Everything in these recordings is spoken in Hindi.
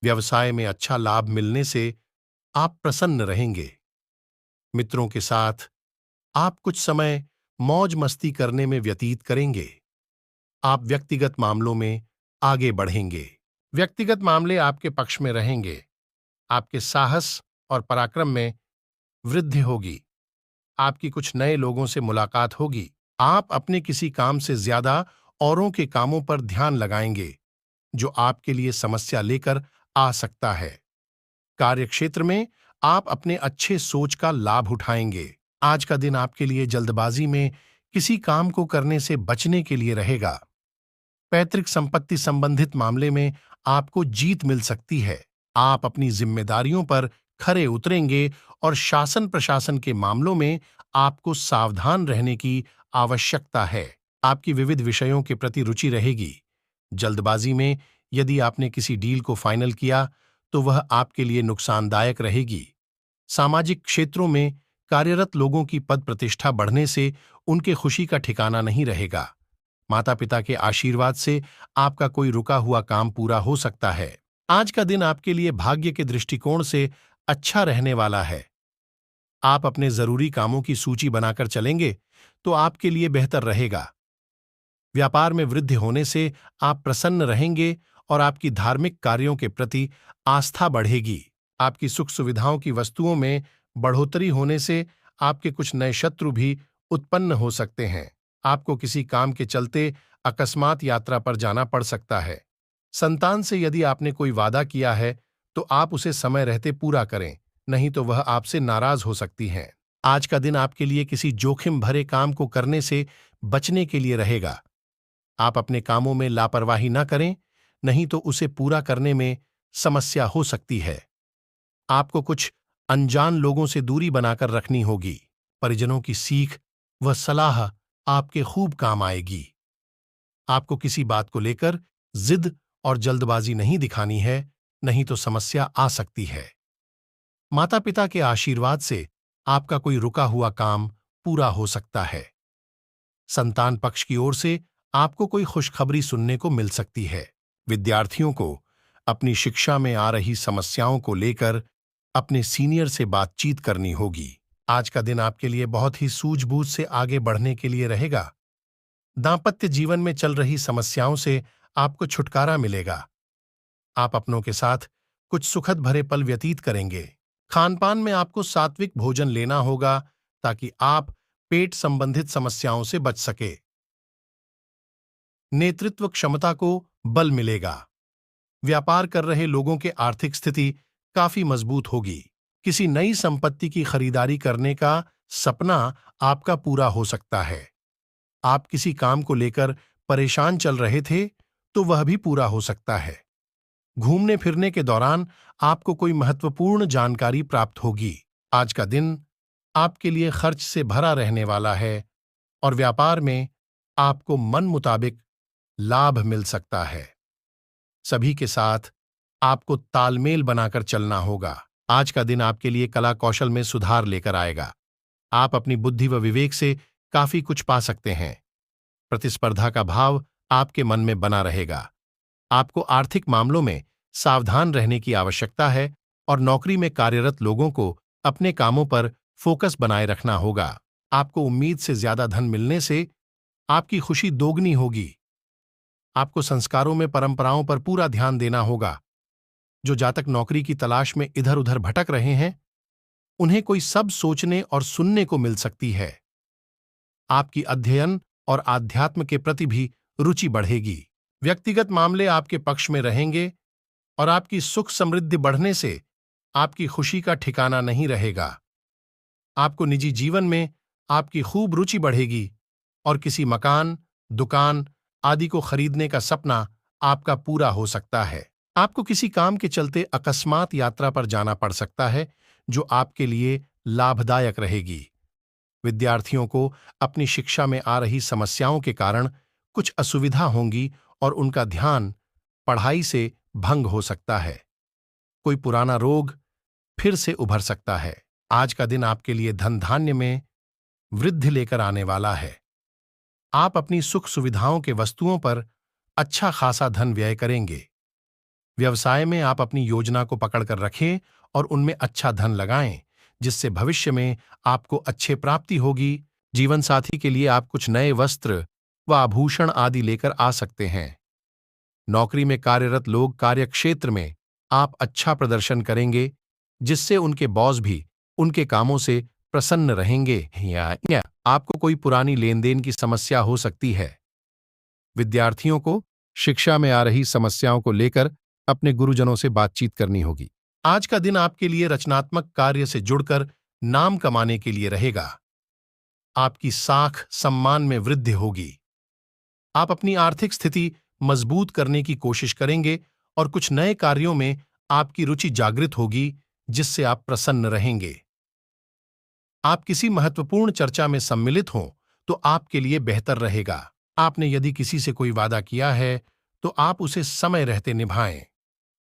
व्यवसाय में अच्छा लाभ मिलने से आप प्रसन्न रहेंगे। मित्रों के साथ आप कुछ समय मौज मस्ती करने में व्यतीत करेंगे। आप व्यक्तिगत मामलों में आगे बढ़ेंगे। व्यक्तिगत मामले आपके पक्ष में रहेंगे। आपके साहस और पराक्रम में वृद्धि होगी। आपकी कुछ नए लोगों से मुलाकात होगी। आप अपने किसी काम से ज्यादा औरों के कामों पर ध्यान लगाएंगे, जो आपके लिए समस्या लेकर आ सकता है। कार्यक्षेत्र में आप अपने अच्छे सोच का लाभ उठाएंगे। आज का दिन आपके लिए जल्दबाजी में किसी काम को करने से बचने के लिए रहेगा। पैतृक संपत्ति संबंधित मामले में आपको जीत मिल सकती है। आप अपनी जिम्मेदारियों पर खरे उतरेंगे और शासन प्रशासन के मामलों में आपको सावधान रहने की आवश्यकता है। आपकी विविध विषयों के प्रति रुचि रहेगी। जल्दबाजी में यदि आपने किसी डील को फाइनल किया तो वह आपके लिए नुकसानदायक रहेगी। सामाजिक क्षेत्रों में कार्यरत लोगों की पद प्रतिष्ठा बढ़ने से उनके खुशी का ठिकाना नहीं रहेगा। माता पिता के आशीर्वाद से आपका कोई रुका हुआ काम पूरा हो सकता है। आज का दिन आपके लिए भाग्य के दृष्टिकोण से अच्छा रहने वाला है। आप अपने जरूरी कामों की सूची बनाकर चलेंगे तो आपके लिए बेहतर रहेगा। व्यापार में वृद्धि होने से आप प्रसन्न रहेंगे और आपकी धार्मिक कार्यों के प्रति आस्था बढ़ेगी। आपकी सुख सुविधाओं की वस्तुओं में बढ़ोतरी होने से आपके कुछ नए शत्रु भी उत्पन्न हो सकते हैं। आपको किसी काम के चलते अकस्मात यात्रा पर जाना पड़ सकता है। संतान से यदि आपने कोई वादा किया है तो आप उसे समय रहते पूरा करें, नहीं तो वह आपसे नाराज हो सकती हैं। आज का दिन आपके लिए किसी जोखिम भरे काम को करने से बचने के लिए रहेगा। आप अपने कामों में लापरवाही न करें, नहीं तो उसे पूरा करने में समस्या हो सकती है। आपको कुछ अनजान लोगों से दूरी बनाकर रखनी होगी। परिजनों की सीख व सलाह आपके खूब काम आएगी। आपको किसी बात को लेकर जिद और जल्दबाजी नहीं दिखानी है, नहीं तो समस्या आ सकती है। माता पिता के आशीर्वाद से आपका कोई रुका हुआ काम पूरा हो सकता है। संतान पक्ष की ओर से आपको कोई खुशखबरी सुनने को मिल सकती है। विद्यार्थियों को अपनी शिक्षा में आ रही समस्याओं को लेकर अपने सीनियर से बातचीत करनी होगी। आज का दिन आपके लिए बहुत ही सूझबूझ से आगे बढ़ने के लिए रहेगा। दांपत्य जीवन में चल रही समस्याओं से आपको छुटकारा मिलेगा। आप अपनों के साथ कुछ सुखद भरे पल व्यतीत करेंगे। खानपान में आपको सात्विक भोजन लेना होगा ताकि आप पेट संबंधित समस्याओं से बच सके। नेतृत्व क्षमता को बल मिलेगा। व्यापार कर रहे लोगों के आर्थिक स्थिति काफी मजबूत होगी। किसी नई संपत्ति की खरीदारी करने का सपना आपका पूरा हो सकता है। आप किसी काम को लेकर परेशान चल रहे थे तो वह भी पूरा हो सकता है। घूमने फिरने के दौरान आपको कोई महत्वपूर्ण जानकारी प्राप्त होगी। आज का दिन आपके लिए खर्च से भरा रहने वाला है और व्यापार में आपको मन मुताबिक लाभ मिल सकता है। सभी के साथ आपको तालमेल बनाकर चलना होगा। आज का दिन आपके लिए कला कौशल में सुधार लेकर आएगा। आप अपनी बुद्धि व विवेक से काफी कुछ पा सकते हैं। प्रतिस्पर्धा का भाव आपके मन में बना रहेगा। आपको आर्थिक मामलों में सावधान रहने की आवश्यकता है और नौकरी में कार्यरत लोगों को अपने कामों पर फोकस बनाए रखना होगा। आपको उम्मीद से ज्यादा धन मिलने से आपकी खुशी दोगुनी होगी। आपको संस्कारों में परंपराओं पर पूरा ध्यान देना होगा। जो जातक नौकरी की तलाश में इधर उधर भटक रहे हैं, उन्हें कोई सब सोचने और सुनने को मिल सकती है। आपकी अध्ययन और आध्यात्म के प्रति भी रुचि बढ़ेगी। व्यक्तिगत मामले आपके पक्ष में रहेंगे और आपकी सुख समृद्धि बढ़ने से आपकी खुशी का ठिकाना नहीं रहेगा। आपको निजी जीवन में आपकी खूब रुचि बढ़ेगी और किसी मकान, दुकान आदि को खरीदने का सपना आपका पूरा हो सकता है। आपको किसी काम के चलते अकस्मात यात्रा पर जाना पड़ सकता है, जो आपके लिए लाभदायक रहेगी। विद्यार्थियों को अपनी शिक्षा में आ रही समस्याओं के कारण कुछ असुविधा होंगी और उनका ध्यान पढ़ाई से भंग हो सकता है। कोई पुराना रोग फिर से उभर सकता है। आज का दिन आपके लिए धन धान्य में वृद्धि लेकर आने वाला है। आप अपनी सुख सुविधाओं के वस्तुओं पर अच्छा खासा धन व्यय करेंगे। व्यवसाय में आप अपनी योजना को पकड़कर रखें और उनमें अच्छा धन लगाएं, जिससे भविष्य में आपको अच्छे प्राप्ति होगी। जीवन साथी के लिए आप कुछ नए वस्त्र व आभूषण आदि लेकर आ सकते हैं। नौकरी में कार्यरत लोग कार्यक्षेत्र में आप अच्छा प्रदर्शन करेंगे, जिससे उनके बॉस भी उनके कामों से प्रसन्न रहेंगे। या आपको कोई पुरानी लेन देन की समस्या हो सकती है। विद्यार्थियों को शिक्षा में आ रही समस्याओं को लेकर अपने गुरुजनों से बातचीत करनी होगी। आज का दिन आपके लिए रचनात्मक कार्य से जुड़कर नाम कमाने के लिए रहेगा। आपकी साख सम्मान में वृद्धि होगी। आप अपनी आर्थिक स्थिति मजबूत करने की कोशिश करेंगे और कुछ नए कार्यों में आपकी रुचि जागृत होगी, जिससे आप प्रसन्न रहेंगे। आप किसी महत्वपूर्ण चर्चा में सम्मिलित हों तो आपके लिए बेहतर रहेगा। आपने यदि किसी से कोई वादा किया है तो आप उसे समय रहते निभाएं।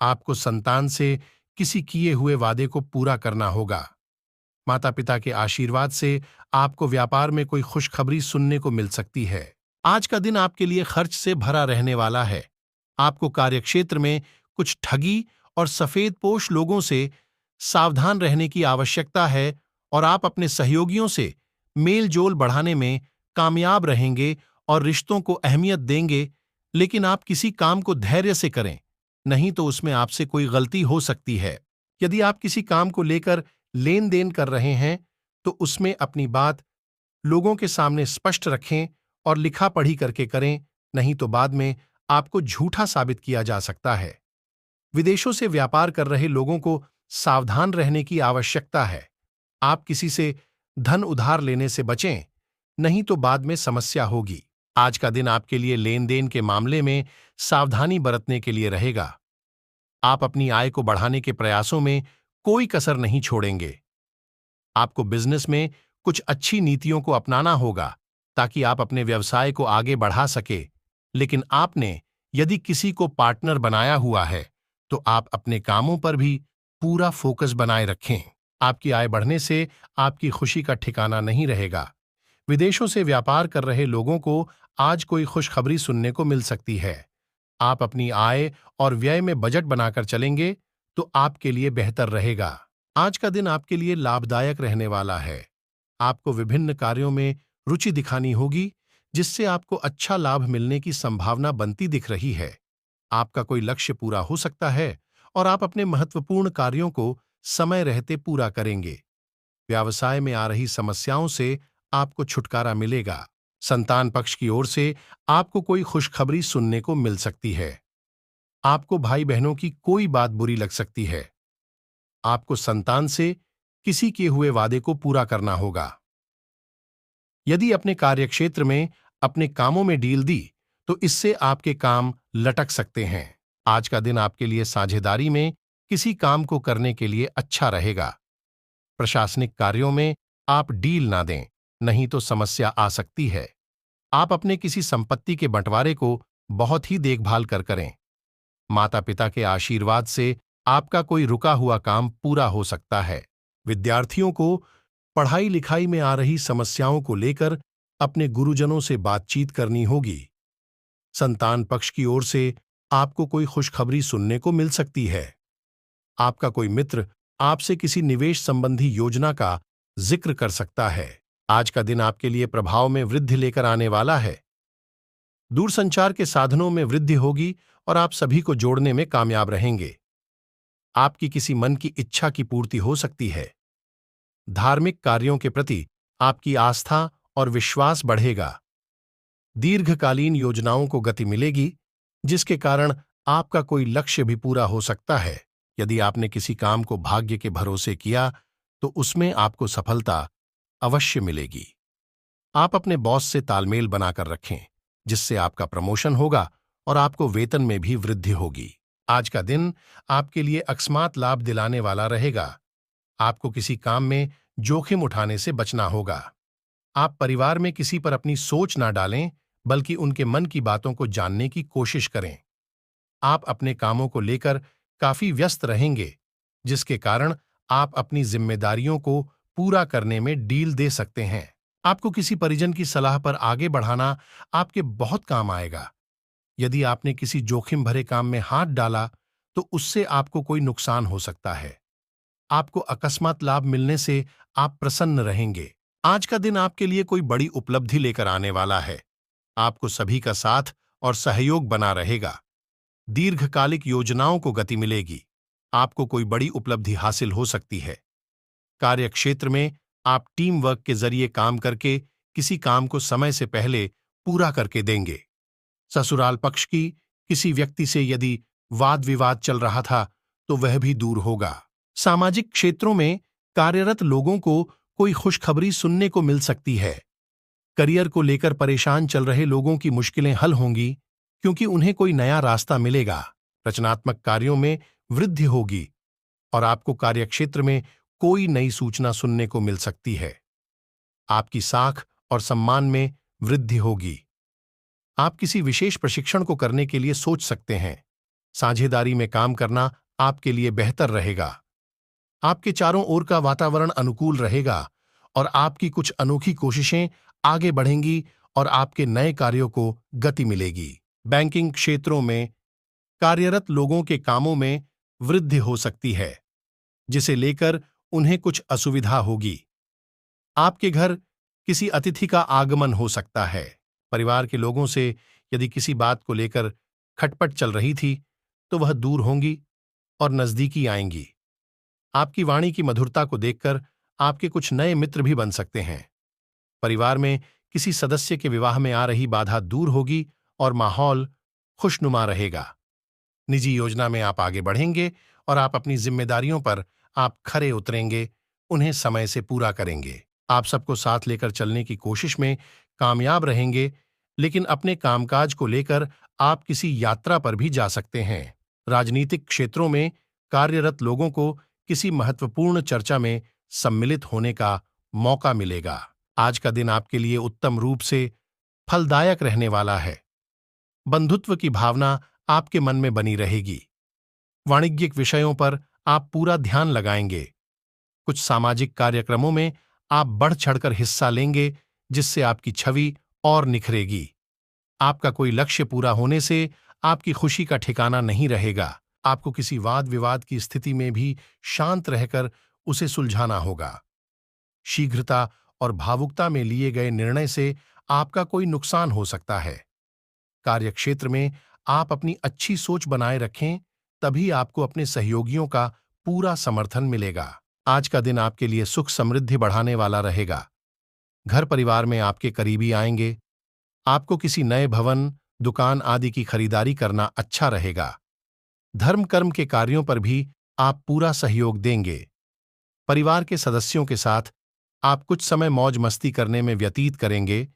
आपको संतान से किसी किए हुए वादे को पूरा करना होगा। माता पिता के आशीर्वाद से आपको व्यापार में कोई खुशखबरी सुनने को मिल सकती है। आज का दिन आपके लिए खर्च से भरा रहने वाला है। आपको कार्यक्षेत्र में कुछ ठगी और सफेदपोश लोगों से सावधान रहने की आवश्यकता है और आप अपने सहयोगियों से मेल जोल बढ़ाने में कामयाब रहेंगे और रिश्तों को अहमियत देंगे, लेकिन आप किसी काम को धैर्य से करें, नहीं तो उसमें आपसे कोई गलती हो सकती है। यदि आप किसी काम को लेकर लेन देन कर रहे हैं तो उसमें अपनी बात लोगों के सामने स्पष्ट रखें और लिखा पढ़ी करके करें, नहीं तो बाद में आपको झूठा साबित किया जा सकता है। विदेशों से व्यापार कर रहे लोगों को सावधान रहने की आवश्यकता है। आप किसी से धन उधार लेने से बचें, नहीं तो बाद में समस्या होगी। आज का दिन आपके लिए लेन देन के मामले में सावधानी बरतने के लिए रहेगा। आप अपनी आय को बढ़ाने के प्रयासों में कोई कसर नहीं छोड़ेंगे। आपको बिजनेस में कुछ अच्छी नीतियों को अपनाना होगा ताकि आप अपने व्यवसाय को आगे बढ़ा सके, लेकिन आपने यदि किसी को पार्टनर बनाया हुआ है तो आप अपने कामों पर भी पूरा फोकस बनाए रखें। आपकी आय बढ़ने से आपकी खुशी का ठिकाना नहीं रहेगा। विदेशों से व्यापार कर रहे लोगों को आज कोई खुशखबरी सुनने को मिल सकती है। आप अपनी आय और व्यय में बजट बनाकर चलेंगे तो आपके लिए बेहतर रहेगा। आज का दिन आपके लिए लाभदायक रहने वाला है। आपको विभिन्न कार्यों में रुचि दिखानी होगी, जिससे आपको अच्छा लाभ मिलने की संभावना बनती दिख रही है। आपका कोई लक्ष्य पूरा हो सकता है और आप अपने महत्वपूर्ण कार्यों को समय रहते पूरा करेंगे। व्यवसाय में आ रही समस्याओं से आपको छुटकारा मिलेगा। संतान पक्ष की ओर से आपको कोई खुशखबरी सुनने को मिल सकती है। आपको भाई बहनों की कोई बात बुरी लग सकती है। आपको संतान से किसी किए हुए वादे को पूरा करना होगा। यदि अपने कार्यक्षेत्र में अपने कामों में डील दी तो इससे आपके काम लटक सकते हैं। आज का दिन आपके लिए साझेदारी में किसी काम को करने के लिए अच्छा रहेगा। प्रशासनिक कार्यों में आप डील ना दें, नहीं तो समस्या आ सकती है। आप अपने किसी संपत्ति के बंटवारे को बहुत ही देखभाल कर करें। माता पिता के आशीर्वाद से आपका कोई रुका हुआ काम पूरा हो सकता है। विद्यार्थियों को पढ़ाई लिखाई में आ रही समस्याओं को लेकर अपने गुरुजनों से बातचीत करनी होगी। संतान पक्ष की ओर से आपको कोई खुशखबरी सुनने को मिल सकती है। आपका कोई मित्र आपसे किसी निवेश संबंधी योजना का जिक्र कर सकता है। आज का दिन आपके लिए प्रभाव में वृद्धि लेकर आने वाला है। दूरसंचार के साधनों में वृद्धि होगी और आप सभी को जोड़ने में कामयाब रहेंगे। आपकी किसी मन की इच्छा की पूर्ति हो सकती है। धार्मिक कार्यों के प्रति आपकी आस्था और विश्वास बढ़ेगा। दीर्घकालीन योजनाओं को गति मिलेगी, जिसके कारण आपका कोई लक्ष्य भी पूरा हो सकता है। यदि आपने किसी काम को भाग्य के भरोसे किया तो उसमें आपको सफलता अवश्य मिलेगी। आप अपने बॉस से तालमेल बनाकर रखें, जिससे आपका प्रमोशन होगा और आपको वेतन में भी वृद्धि होगी। आज का दिन आपके लिए अकस्मात लाभ दिलाने वाला रहेगा। आपको किसी काम में जोखिम उठाने से बचना होगा। आप परिवार में किसी पर अपनी सोच ना डालें, बल्कि उनके मन की बातों को जानने की कोशिश करें। आप अपने कामों को लेकर काफी व्यस्त रहेंगे, जिसके कारण आप अपनी जिम्मेदारियों को पूरा करने में डील दे सकते हैं। आपको किसी परिजन की सलाह पर आगे बढ़ाना आपके बहुत काम आएगा। यदि आपने किसी जोखिम भरे काम में हाथ डाला तो उससे आपको कोई नुकसान हो सकता है। आपको अकस्मात लाभ मिलने से आप प्रसन्न रहेंगे। आज का दिन आपके लिए कोई बड़ी उपलब्धि लेकर आने वाला है। आपको सभी का साथ और सहयोग बना रहेगा। दीर्घकालिक योजनाओं को गति मिलेगी। आपको कोई बड़ी उपलब्धि हासिल हो सकती है। कार्य क्षेत्र में आप टीम वर्क के जरिए काम करके किसी काम को समय से पहले पूरा करके देंगे। ससुराल पक्ष की किसी व्यक्ति से यदि वाद विवाद चल रहा था तो वह भी दूर होगा। सामाजिक क्षेत्रों में कार्यरत लोगों को कोई खुशखबरी सुनने को मिल सकती है। करियर को लेकर परेशान चल रहे लोगों की मुश्किलें हल होंगी क्योंकि उन्हें कोई नया रास्ता मिलेगा। रचनात्मक कार्यों में वृद्धि होगी और आपको कार्यक्षेत्र में कोई नई सूचना सुनने को मिल सकती है। आपकी साख और सम्मान में वृद्धि होगी। आप किसी विशेष प्रशिक्षण को करने के लिए सोच सकते हैं। साझेदारी में काम करना आपके लिए बेहतर रहेगा। आपके चारों ओर का वातावरण अनुकूल रहेगा और आपकी कुछ अनोखी कोशिशें आगे बढ़ेंगी और आपके नए कार्यों को गति मिलेगी। बैंकिंग क्षेत्रों में कार्यरत लोगों के कामों में वृद्धि हो सकती है, जिसे लेकर उन्हें कुछ असुविधा होगी। आपके घर किसी अतिथि का आगमन हो सकता है। परिवार के लोगों से यदि किसी बात को लेकर खटपट चल रही थी तो वह दूर होंगी और नजदीकी आएंगी। आपकी वाणी की मधुरता को देखकर आपके कुछ नए मित्र भी बन सकते हैं। परिवार में किसी सदस्य के विवाह में आ रही बाधा दूर होगी और माहौल खुशनुमा रहेगा। निजी योजना में आप आगे बढ़ेंगे और आप अपनी जिम्मेदारियों पर आप खरे उतरेंगे, उन्हें समय से पूरा करेंगे। आप सबको साथ लेकर चलने की कोशिश में कामयाब रहेंगे, लेकिन अपने कामकाज को लेकर आप किसी यात्रा पर भी जा सकते हैं। राजनीतिक क्षेत्रों में कार्यरत लोगों को किसी महत्वपूर्ण चर्चा में सम्मिलित होने का मौका मिलेगा। आज का दिन आपके लिए उत्तम रूप से फलदायक रहने वाला है। बंधुत्व की भावना आपके मन में बनी रहेगी। वाणिज्यिक विषयों पर आप पूरा ध्यान लगाएंगे। कुछ सामाजिक कार्यक्रमों में आप बढ़ चढ़कर हिस्सा लेंगे, जिससे आपकी छवि और निखरेगी। आपका कोई लक्ष्य पूरा होने से आपकी खुशी का ठिकाना नहीं रहेगा। आपको किसी वाद विवाद की स्थिति में भी शांत रहकर उसे सुलझाना होगा। शीघ्रता और भावुकता में लिए गए निर्णय से आपका कोई नुकसान हो सकता है। कार्यक्षेत्र में आप अपनी अच्छी सोच बनाए रखें, तभी आपको अपने सहयोगियों का पूरा समर्थन मिलेगा। आज का दिन आपके लिए सुख समृद्धि बढ़ाने वाला रहेगा। घर परिवार में आपके करीबी आएंगे। आपको किसी नए भवन, दुकान आदि की खरीदारी करना अच्छा रहेगा। धर्म कर्म के कार्यों पर भी आप पूरा सहयोग देंगे। परिवार के सदस्यों के साथ आप कुछ समय मौज मस्ती करने में व्यतीत करेंगे,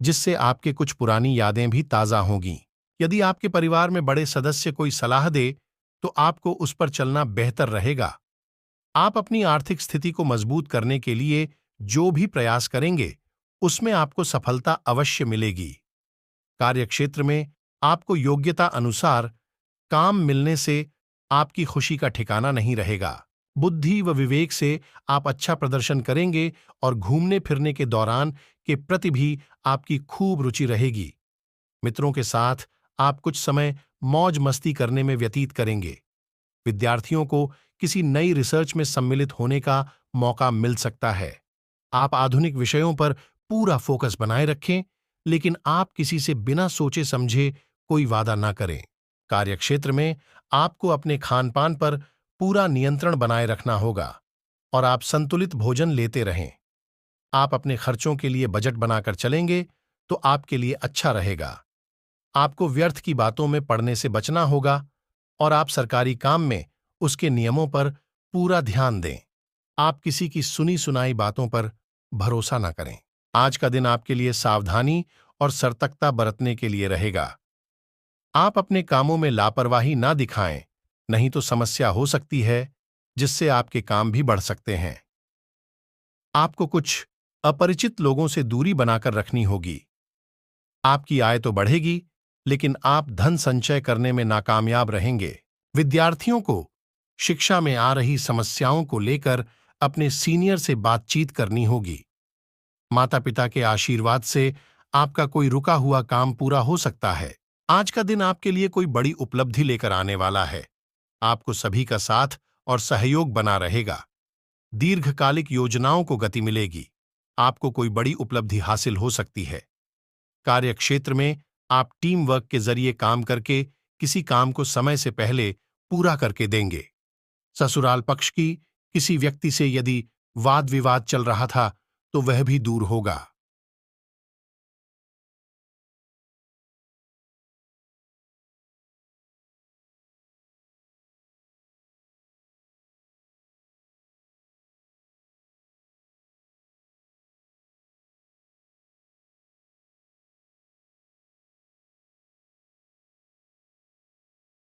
जिससे आपके कुछ पुरानी यादें भी ताज़ा होंगी। यदि आपके परिवार में बड़े सदस्य कोई सलाह दे तो आपको उस पर चलना बेहतर रहेगा। आप अपनी आर्थिक स्थिति को मजबूत करने के लिए जो भी प्रयास करेंगे, उसमें आपको सफलता अवश्य मिलेगी। कार्यक्षेत्र में आपको योग्यता अनुसार काम मिलने से आपकी खुशी का ठिकाना नहीं रहेगा। बुद्धि व विवेक से आप अच्छा प्रदर्शन करेंगे और घूमने फिरने के दौरान के प्रति भी आपकी खूब रुचि रहेगी। मित्रों के साथ आप कुछ समय मौज मस्ती करने में व्यतीत करेंगे। विद्यार्थियों को किसी नई रिसर्च में सम्मिलित होने का मौका मिल सकता है। आप आधुनिक विषयों पर पूरा फोकस बनाए रखें, लेकिन आप किसी से बिना सोचे समझे कोई वादा न करें। कार्यक्षेत्र में आपको अपने खानपान पर पूरा नियंत्रण बनाए रखना होगा और आप संतुलित भोजन लेते रहें। आप अपने खर्चों के लिए बजट बनाकर चलेंगे तो आपके लिए अच्छा रहेगा। आपको व्यर्थ की बातों में पड़ने से बचना होगा और आप सरकारी काम में उसके नियमों पर पूरा ध्यान दें। आप किसी की सुनी सुनाई बातों पर भरोसा न करें। आज का दिन आपके लिए सावधानी और सतर्कता बरतने के लिए रहेगा। आप अपने कामों में लापरवाही ना दिखाएं, नहीं तो समस्या हो सकती है, जिससे आपके काम भी बढ़ सकते हैं। आपको कुछ अपरिचित लोगों से दूरी बनाकर रखनी होगी। आपकी आय तो बढ़ेगी, लेकिन आप धन संचय करने में नाकामयाब रहेंगे। विद्यार्थियों को शिक्षा में आ रही समस्याओं को लेकर अपने सीनियर से बातचीत करनी होगी। माता पिता के आशीर्वाद से आपका कोई रुका हुआ काम पूरा हो सकता है। आज का दिन आपके लिए कोई बड़ी उपलब्धि लेकर आने वाला है। आपको सभी का साथ और सहयोग बना रहेगा। दीर्घकालिक योजनाओं को गति मिलेगी। आपको कोई बड़ी उपलब्धि हासिल हो सकती है। कार्यक्षेत्र में आप टीम वर्क के जरिए काम करके किसी काम को समय से पहले पूरा करके देंगे। ससुराल पक्ष की किसी व्यक्ति से यदि वाद विवाद चल रहा था तो वह भी दूर होगा।